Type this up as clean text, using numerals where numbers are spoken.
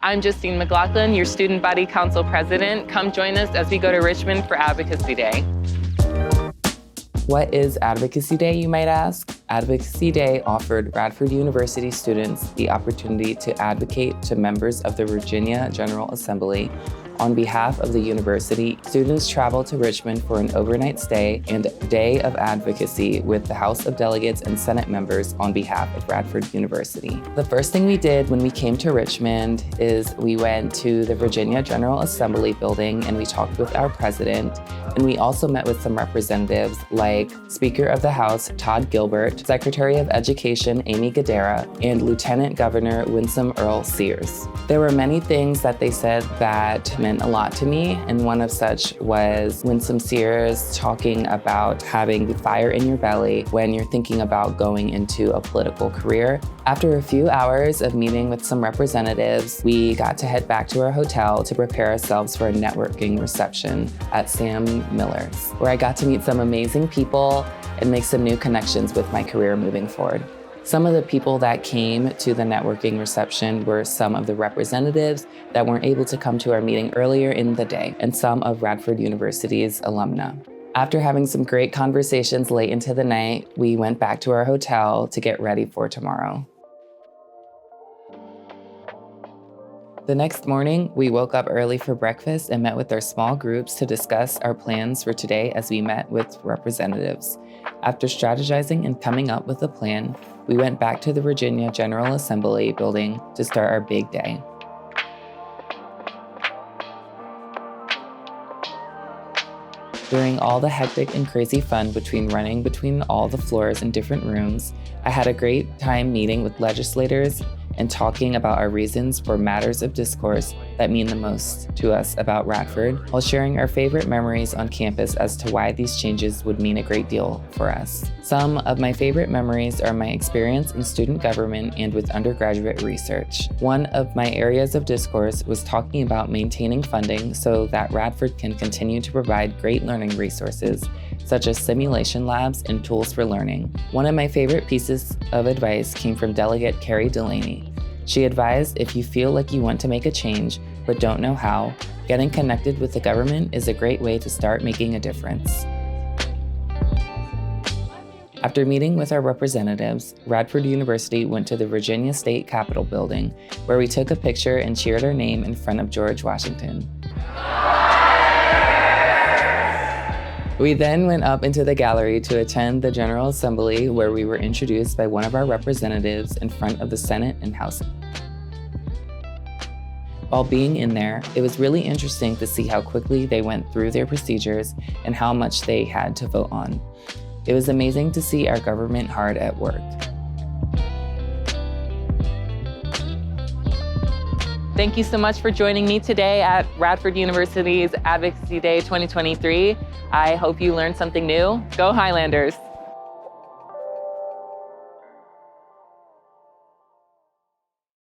I'm Justine McLaughlin, your Student Body Council President. Come join us as we go to Richmond for Advocacy Day. What is Advocacy Day, you might ask? Advocacy Day offered Radford University students the opportunity to advocate to members of the Virginia General Assembly. On behalf of the university, students traveled to Richmond for an overnight stay and day of advocacy with the House of Delegates and Senate members on behalf of Radford University. The first thing we did when we came to Richmond is we went to the Virginia General Assembly building and we talked with our president. And we also met with some representatives like Speaker of the House, Todd Gilbert, Secretary of Education, Amy Gadara, and Lieutenant Governor Winsome Earl Sears. There were many things that they said that meant a lot to me, and one of such was Winsome Sears talking about having fire in your belly when you're thinking about going into a political career. After a few hours of meeting with some representatives, we got to head back to our hotel to prepare ourselves for a networking reception at Sam Miller's, where I got to meet some amazing people and make some new connections with my career moving forward. Some of the people that came to the networking reception were some of the representatives that weren't able to come to our meeting earlier in the day, and some of Radford University's alumni. After having some great conversations late into the night, we went back to our hotel to get ready for tomorrow. The next morning, we woke up early for breakfast and met with our small groups to discuss our plans for today as we met with representatives. After strategizing and coming up with a plan, we went back to the Virginia General Assembly building to start our big day. During all the hectic and crazy fun running between all the floors and different rooms, I had a great time meeting with legislators and talking about our reasons for matters of discourse that mean the most to us about Radford, while sharing our favorite memories on campus as to why these changes would mean a great deal for us. Some of my favorite memories are my experience in student government and with undergraduate research. One of my areas of discourse was talking about maintaining funding so that Radford can continue to provide great learning resources, such as simulation labs and tools for learning. One of my favorite pieces of advice came from Delegate Carrie Delaney. She advised, if you feel like you want to make a change but don't know how, getting connected with the government is a great way to start making a difference. After meeting with our representatives, Radford University went to the Virginia State Capitol building, where we took a picture and cheered our name in front of George Washington. We then went up into the gallery to attend the General Assembly, where we were introduced by one of our representatives in front of the Senate and House. While being in there, it was really interesting to see how quickly they went through their procedures and how much they had to vote on. It was amazing to see our government hard at work. Thank you so much for joining me today at Radford University's Advocacy Day 2023. I hope you learned something new. Go Highlanders!